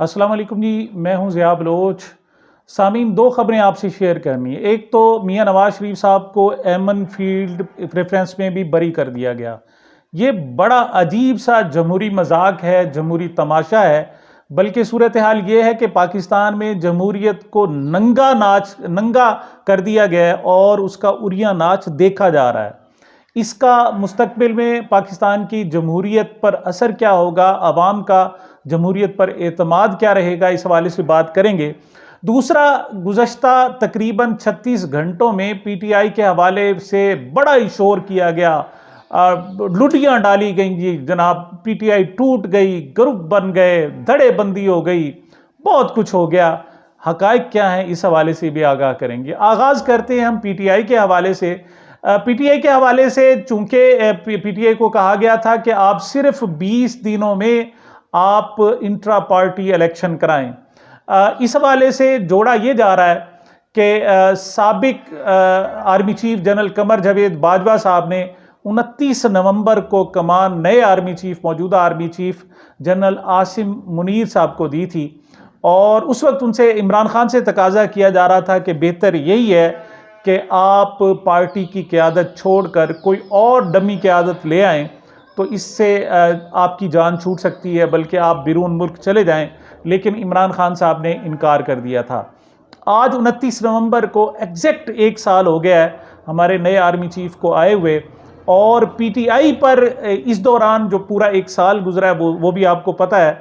अस्सलाम वालेकुम जी, मैं हूं ज़िया बलोच। सामीन, दो खबरें आपसे शेयर करनी है। एक तो मियां नवाज शरीफ साहब को एमन फील्ड प्रेफरेंस में भी बरी कर दिया गया। ये बड़ा अजीब सा जमहूरी मजाक है, जमहूरी तमाशा है। बल्कि सूरत हाल ये है कि पाकिस्तान में जमहूरियत को नंगा कर दिया गया है और उसका उरिया नाच देखा जा रहा है। इसका मुस्तकबिल में पाकिस्तान की जमहूरियत पर असर क्या होगा, अवाम का जमहूरियत पर एतमाद क्या रहेगा, इस हवाले से बात करेंगे। दूसरा, गुज़श्ता तकरीबन 36 घंटों में पीटीआई के हवाले से बड़ा ही शोर किया गया, लुटियाँ डाली गई जी जनाब। पीटीआई टूट गई, ग्रुप बन गए, धड़ेबंदी हो गई, बहुत कुछ हो गया। हकायक क्या है, इस हवाले से भी आगाह करेंगे। आगाज़ करते हैं हम पीटीआई के हवाले से। पीटीआई के हवाले से चूंकि पीटीआई को कहा गया था कि आप सिर्फ 20 दिनों में आप इंट्रा पार्टी इलेक्शन कराएं। इस हवाले से जोड़ा ये जा रहा है कि साबिक army chief general Qamar Javed Bajwa साहब ने 29 नवंबर को कमान नए आर्मी चीफ, मौजूदा army chief general Asim Munir साहब को दी थी। और उस वक्त उनसे, इमरान खान से तकाजा किया जा रहा था कि बेहतर यही है कि आप पार्टी की क़यादत छोड़कर कोई और डमी क़यादत ले आएँ, तो इससे आपकी जान छूट सकती है, बल्कि आप बिरून मुल्क चले जाएं। लेकिन इमरान खान साहब ने इनकार कर दिया था। आज 29 नवंबर को एग्जैक्ट 1 साल हो गया है हमारे नए आर्मी चीफ को आए हुए। और पीटीआई पर इस दौरान जो पूरा 1 साल गुजरा है वो भी आपको पता है,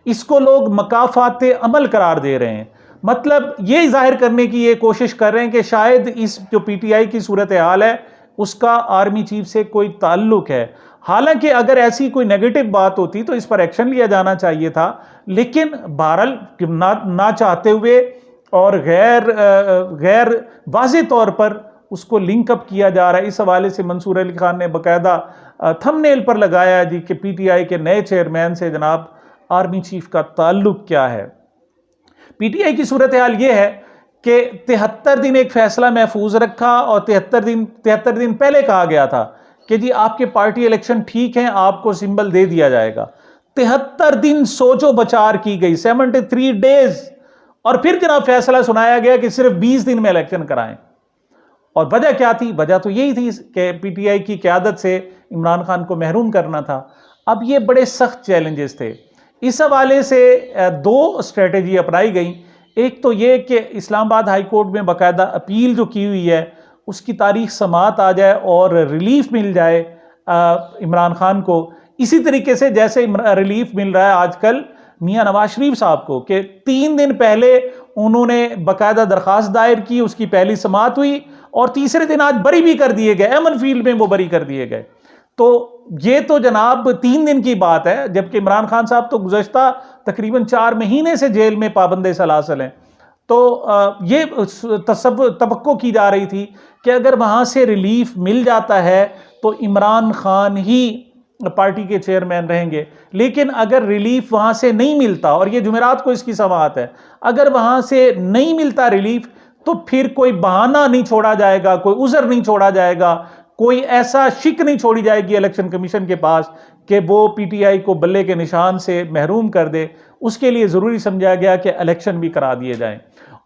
इसको लोग मकाफात अमल करार दे रहे हैं। मतलब ये जाहिर करने की ये कोशिश कर रहे हैं कि शायद इस जो पीटीआई की सूरत हाल है उसका आर्मी चीफ से कोई ताल्लुक है। हालांकि अगर ऐसी कोई नेगेटिव बात होती तो इस पर एक्शन लिया जाना चाहिए था, लेकिन बहरहाल ना चाहते हुए और गैर वाज़े तौर पर उसको लिंकअप किया जा रहा है। इस हवाले से मंसूर अली खान ने बाकायदा थंबनेल पर लगाया जी कि पीटीआई के नए चेयरमैन से जनाब आर्मी चीफ का ताल्लुक क्या है। पीटीआई की सूरत हाल ये है कि 73 दिन एक फैसला महफूज रखा और 73 दिन पहले कहा गया था कि जी आपके पार्टी इलेक्शन ठीक हैं, आपको सिंबल दे दिया जाएगा। 73 दिन सोचो बचार की गई, 73 डेज। और फिर जनाब फैसला सुनाया गया कि सिर्फ 20 दिन में इलेक्शन कराएं। और वजह क्या थी? वजह तो यही थी कि पीटीआई की क़यादत से इमरान खान को महरूम करना था। अब ये बड़े सख्त चैलेंजेस थे। इस हवाले से 2 स्ट्रेटेजी अपनाई गई। एक तो ये कि इस्लामाबाद हाई कोर्ट में बाकायदा अपील जो की हुई है उसकी तारीख समात आ जाए और रिलीफ मिल जाए इमरान खान को, इसी तरीके से जैसे रिलीफ मिल रहा है आजकल मियां नवाज शरीफ साहब को कि 3 दिन पहले उन्होंने बाकायदा दरख्वास्त दायर की, उसकी पहली समात हुई और तीसरे दिन आज बरी भी कर दिए गए, एमन फील्ड में वो बरी कर दिए गए। तो ये तो जनाब 3 दिन की बात है, जबकि इमरान खान साहब तो गुज़श्ता तकरीबन 4 महीने से जेल में पाबंद सलासल हैं। तो ये तवक्को की जा रही थी कि अगर वहाँ से रिलीफ मिल जाता है तो इमरान खान ही पार्टी के चेयरमैन रहेंगे। लेकिन अगर रिलीफ वहाँ से नहीं मिलता, और ये जुमेरात को इसकी समाअत है, अगर वहाँ से नहीं मिलता रिलीफ तो फिर कोई बहाना नहीं छोड़ा जाएगा, कोई उज़र नहीं छोड़ा जाएगा, कोई ऐसा शिक नहीं छोड़ी जाएगी इलेक्शन कमीशन के पास कि वो पीटीआई को बल्ले के निशान से महरूम कर दे। उसके लिए ज़रूरी समझा गया कि इलेक्शन भी करा दिए जाएं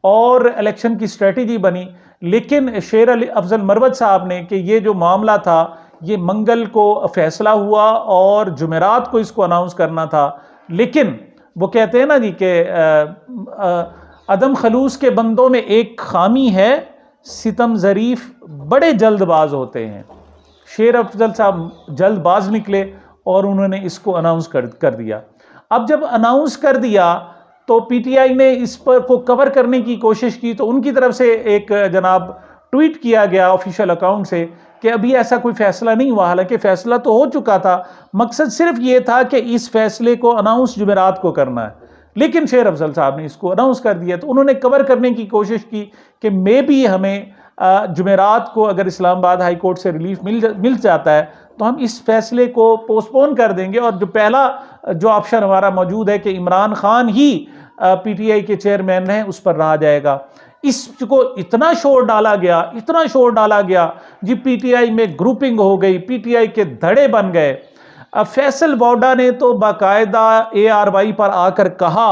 और इलेक्शन की स्ट्रेटजी बनी। लेकिन शेर अली अफजल मरवत साहब ने कि ये जो मामला था ये मंगल को फैसला हुआ और जुमेरात को इसको अनाउंस करना था। लेकिन वो कहते हैं ना जी कि अदम खलूस के बंदों में एक खामी है, सितम ज़रीफ बड़े जल्दबाज होते हैं। शेर अफजल साहब जल्दबाज निकले और उन्होंने इसको अनाउंस कर दिया। अब जब अनाउंस कर दिया तो पीटीआई ने इस पर को कवर करने की कोशिश की, तो उनकी तरफ से एक जनाब ट्वीट किया गया ऑफिशियल अकाउंट से कि अभी ऐसा कोई फैसला नहीं हुआ। हालांकि फैसला तो हो चुका था, मकसद सिर्फ ये था कि इस फैसले को अनाउंस जुमेरात को करना है। लेकिन शेर अफजल साहब ने इसको अनाउंस कर दिया, तो उन्होंने कवर करने की कोशिश की कि मे भी हमें जुमेरात को अगर इस्लामाबाद हाई कोर्ट से रिलीफ मिल जाता है तो हम इस फैसले को पोस्टपोन कर देंगे और जो पहला जो ऑप्शन हमारा मौजूद है कि इमरान खान ही पीटीआई के चेयरमैन हैं, उस पर रहा जाएगा। इसको इतना शोर डाला गया जी, पीटीआई में ग्रुपिंग हो गई, पीटीआई के धड़े बन गए। फैसल वोडा ने तो बाकायदा ARY पर आकर कहा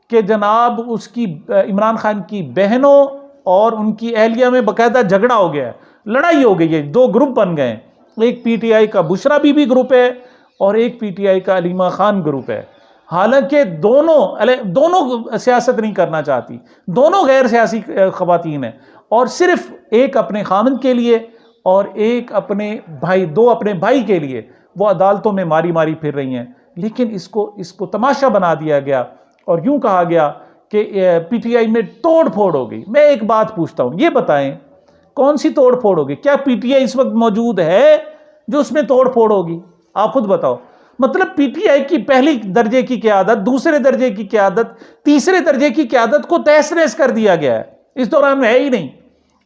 कि जनाब उसकी इमरान खान की बहनों और उनकी अहलिया में बाकायदा झगड़ा हो गया है, लड़ाई हो गई है, दो ग्रुप बन गए हैं। एक पीटीआई का बुशरा बीबी ग्रुप है और एक पीटीआई का अलीमा खान ग्रुप है। हालांकि दोनों सियासत नहीं करना चाहती, दोनों गैर सियासी खवातीन हैं और सिर्फ एक अपने खामन के लिए और एक अपने भाई, दो अपने भाई के लिए वो अदालतों में मारी मारी फिर रही हैं। लेकिन इसको तमाशा बना दिया गया और यूं कहा गया कि पीटीआई में तोड़ फोड़ हो गई। मैं एक बात पूछता हूं, ये बताएं कौन सी तोड़ फोड़ होगी? क्या पीटीआई इस वक्त मौजूद है जो उसमें तोड़ फोड़ होगी? आप खुद बताओ। मतलब पीटीआई की पहली दर्जे की क़यादत, दूसरे दर्जे की क़यादत, तीसरे दर्जे की क़यादत को तहस नहस कर दिया गया है, इस दौरान में है ही नहीं।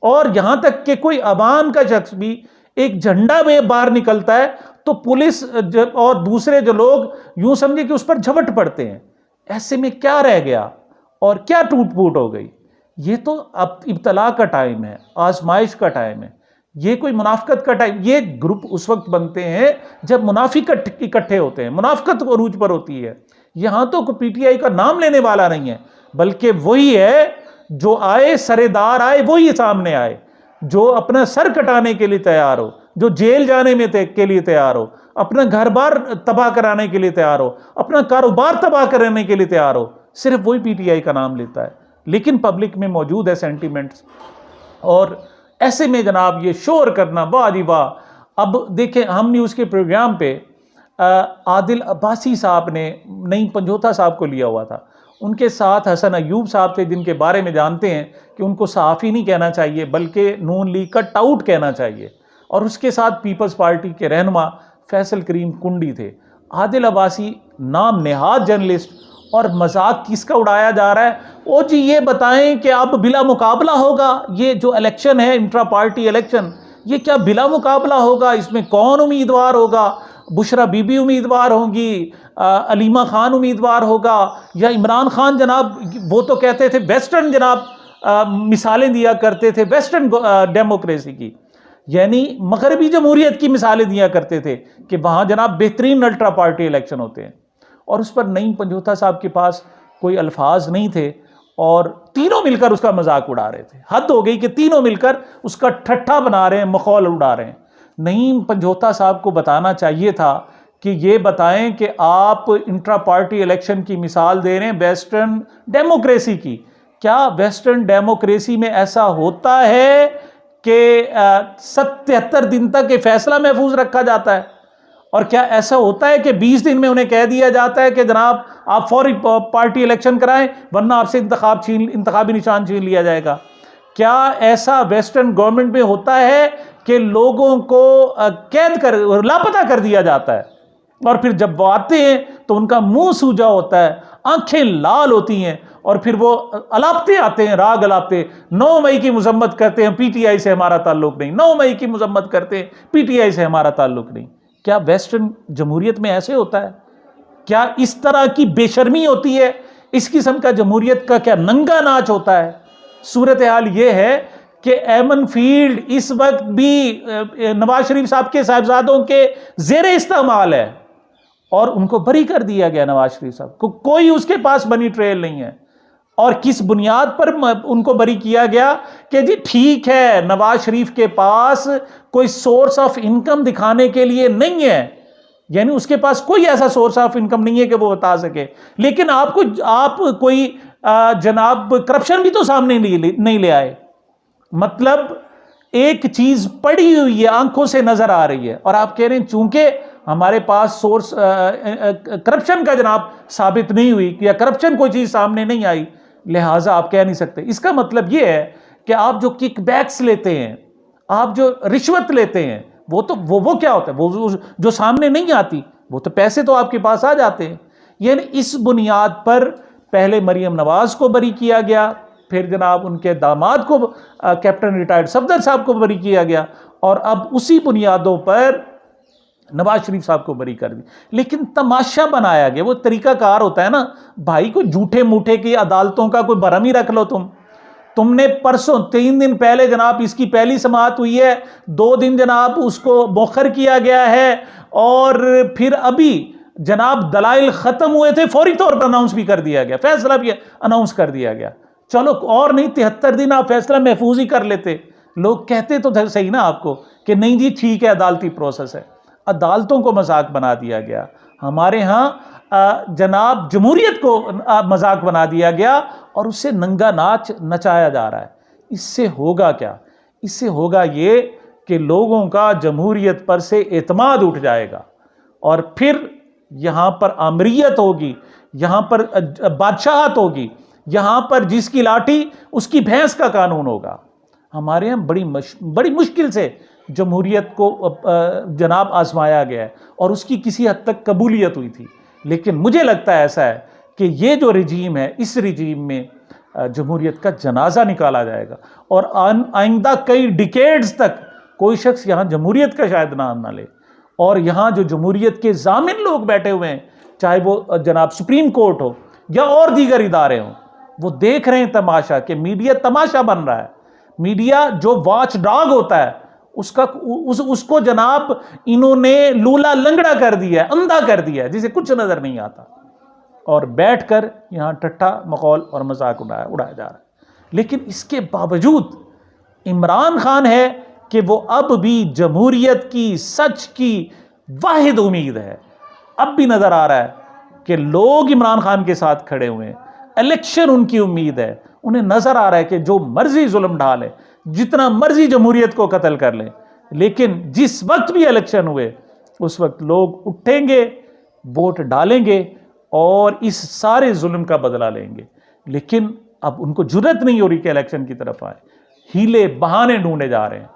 और यहां तक कि कोई अवाम का शख्स भी एक झंडा में बाहर निकलता है तो पुलिस और दूसरे जो लोग यूं समझे कि उस पर झपट पड़ते हैं। ऐसे में क्या रह गया और क्या टूट फूट हो गई? ये तो अब इब्तला का टाइम है, आजमाइश का टाइम है, ये कोई मुनाफिकत का टाइम। ये ग्रुप उस वक्त बनते हैं जब मुनाफिक इकट्ठे होते हैं, मुनाफिकत अरूज पर होती है। यहां तो पीटीआई का नाम लेने वाला नहीं है, बल्कि वही है जो आए, सरेदार आए, वही सामने आए, जो अपना सर कटाने के लिए तैयार हो, जो जेल जाने में के लिए तैयार हो, अपना घर बार तबाह कराने के लिए तैयार हो, अपना कारोबार तबाह कराने के लिए तैयार हो, सिर्फ वही पीटीआई का नाम लेता है। लेकिन पब्लिक में मौजूद है सेंटीमेंट्स, और ऐसे में जनाब ये शोर करना, वाह जी वाह। अब देखें, हम न्यूज़ के प्रोग्राम पे आदिल अब्बासी साहब ने नईम पंजोथा साहब को लिया हुआ था, उनके साथ हसन अयूब साहब थे, जिनके बारे में जानते हैं कि उनको सहाफ़ी नहीं कहना चाहिए बल्कि नून लीग का टाउट कहना चाहिए, और उसके साथ पीपल्स पार्टी के रहनुमा फैसल करीम कुंडी थे। आदिल अब्बासी नाम नेहाद जर्नलिस्ट, और मजाक किसका उड़ाया जा रहा है? ओ जी ये बताएं कि अब बिला मुकाबला होगा ये जो इलेक्शन है, इंट्रा पार्टी इलेक्शन, ये क्या बिला मुकाबला होगा? इसमें कौन उम्मीदवार होगा? बुशरा बीबी उम्मीदवार होंगी, अलीमा खान उम्मीदवार होगा, या इमरान खान? जनाब वो तो कहते थे वेस्टर्न, जनाब मिसालें दिया करते थे वेस्टर्न डेमोक्रेसी की, यानी मगरबी जमहूरियत की मिसालें दिया करते थे कि वहाँ जनाब बेहतरीन अल्ट्रा पार्टी इलेक्शन होते हैं। और उस पर नईम पंजोथा साहब के पास कोई अल्फाज नहीं थे और तीनों मिलकर उसका मजाक उड़ा रहे थे। हद हो गई कि तीनों मिलकर उसका ठट्ठा बना रहे हैं, मखौल उड़ा रहे हैं। नईम पंजोथा साहब को बताना चाहिए था कि ये बताएं कि आप इंट्रा पार्टी इलेक्शन की मिसाल दे रहे हैं वेस्टर्न डेमोक्रेसी की। क्या वेस्टर्न डेमोक्रेसी में ऐसा होता है कि 77 दिन तक ये फैसला महफूज रखा जाता है? और क्या ऐसा होता है कि 20 दिन में उन्हें कह दिया जाता है कि जनाब आप फौरी पार्टी इलेक्शन कराएं वरना आपसे इंतखाबी निशान छीन लिया जाएगा? क्या ऐसा वेस्टर्न गवर्नमेंट में होता है कि लोगों को कैद कर, लापता कर दिया जाता है, और फिर जब वो आते हैं तो उनका मुंह सूजा होता है, आंखें लाल होती हैं, और फिर वो अलापते आते हैं, राग अलापते, 9 मई की मजम्मत करते हैं, पीटीआई से हमारा ताल्लुक नहीं, 9 मई की मजम्मत करते हैं, पीटीआई से हमारा ताल्लुक नहीं? क्या वेस्टर्न जमहूरियत में ऐसे होता है? क्या इस तरह की बेशर्मी होती है? इस किस्म का जमहूरियत का क्या नंगा नाच होता है? सूरत हाल ये है कि एमन फील्ड इस वक्त भी नवाज शरीफ साहब के साहबजादों के जेरे इस्तेमाल है, और उनको बरी कर दिया गया नवाज शरीफ साहब को। कोई उसके पास बनी ट्रेल नहीं है। और किस बुनियाद पर उनको बरी किया गया कि जी ठीक है, नवाज शरीफ के पास कोई सोर्स ऑफ इनकम दिखाने के लिए नहीं है, यानी उसके पास कोई ऐसा सोर्स ऑफ इनकम नहीं है कि वो बता सके। लेकिन आप कोई जनाब करप्शन भी तो सामने नहीं ले आए। मतलब एक चीज पड़ी हुई है, आंखों से नजर आ रही है, और आप कह रहे हैं चूंकि हमारे पास सोर्स करप्शन का जनाब साबित नहीं हुई या करप्शन कोई चीज सामने नहीं आई, लिहाजा आप कह नहीं सकते। इसका मतलब यह है कि आप जो किकबैक्स लेते हैं, आप जो रिश्वत लेते हैं, वो क्या होता है? वो जो सामने नहीं आती, वो तो पैसे तो आपके पास आ जाते हैं। यानी इस बुनियाद पर पहले मरियम नवाज को बरी किया गया, फिर जनाब उनके दामाद को, कैप्टन रिटायर्ड सफदर साहब को बरी किया गया, और अब उसी बुनियादों पर नवाज शरीफ साहब को बरी कर दी। लेकिन तमाशा बनाया गया, वो तरीकाकार होता है ना भाई, को झूठे मूठे की अदालतों का कोई भरम ही रख लो। तुमने परसों 3 दिन पहले जनाब इसकी पहली समाअत हुई है, 2 दिन जनाब उसको मौखर किया गया है, और फिर अभी जनाब दलाइल ख़त्म हुए थे, फौरी तौर पर अनाउंस भी कर दिया गया, फैसला भी अनाउंस कर दिया गया। चलो और नहीं 73 दिन आप फैसला महफूज ही कर लेते। लोग कहते तो सही ना आपको कि नहीं जी ठीक है, अदालती प्रोसेस है। अदालतों को मजाक बना दिया गया। हमारे यहाँ जनाब जमहूरियत को मजाक बना दिया गया और उससे नंगा नाच नचाया जा रहा है। इससे होगा क्या? इससे होगा ये कि लोगों का जमहूरियत पर से एतमाद उठ जाएगा और फिर यहाँ पर आमरीयत होगी, यहाँ पर बादशाहत होगी, यहाँ पर जिसकी लाठी उसकी भैंस का कानून होगा। हमारे यहाँ बड़ी मुश्किल से जमहूरियत को जनाब आजमाया गया है और उसकी किसी हद तक कबूलियत हुई थी। लेकिन मुझे लगता है ऐसा है कि ये जो रिजीम है, इस रिजीम में जमहूरियत का जनाजा निकाला जाएगा और आइंदा कई डिकेड्स तक कोई शख्स यहाँ जमहूरियत का शायद नाम ना ले। और यहाँ जो जमहूरियत के जामिन लोग बैठे हुए हैं, चाहे वो जनाब सुप्रीम कोर्ट हो या और दीगर इदारे हों, वो देख रहे हैं तमाशा कि मीडिया तमाशा बन रहा है। मीडिया जो वॉच डॉग होता है उसको जनाब इन्होंने लूला लंगड़ा कर दिया है, अंधा कर दिया है, जिसे कुछ नजर नहीं आता और बैठकर यहाँ टट्टा मखौल और मजाक उड़ाया जा रहा है। लेकिन इसके बावजूद इमरान खान है कि वो अब भी जमहूरियत की, सच की वाहिद उम्मीद है। अब भी नजर आ रहा है कि लोग इमरान खान के साथ खड़े हुए हैं, इलेक्शन उनकी उम्मीद है। उन्हें नजर आ रहा है कि जो मर्जी जुल्म ढाले, जितना मर्जी जमहूरियत को कत्ल कर ले, लेकिन जिस वक्त भी इलेक्शन हुए उस वक्त लोग उठेंगे, वोट डालेंगे और इस सारे जुल्म का बदला लेंगे। लेकिन अब उनको जुर्रत नहीं हो रही कि इलेक्शन की तरफ आए, हीले बहाने ढूंढे जा रहे हैं।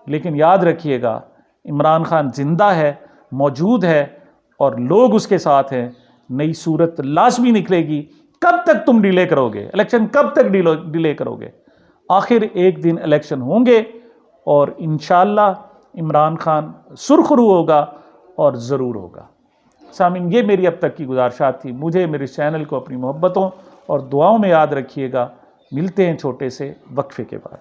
लेकिन याद रखिएगा, इमरान खान जिंदा है, मौजूद है और लोग उसके साथ हैं। नई सूरत लाजमी निकलेगी। कब तक तुम डिले करोगे इलेक्शन? कब तक डिले करोगे? आखिर एक दिन इलेक्शन होंगे और इंशाअल्लाह इमरान खान सुरखरू होगा और ज़रूर होगा। सामीन, ये मेरी अब तक की गुजारिशात थी। मुझे मेरे चैनल को अपनी मोहब्बतों और दुआओं में याद रखिएगा। मिलते हैं छोटे से वक्फे के बाद।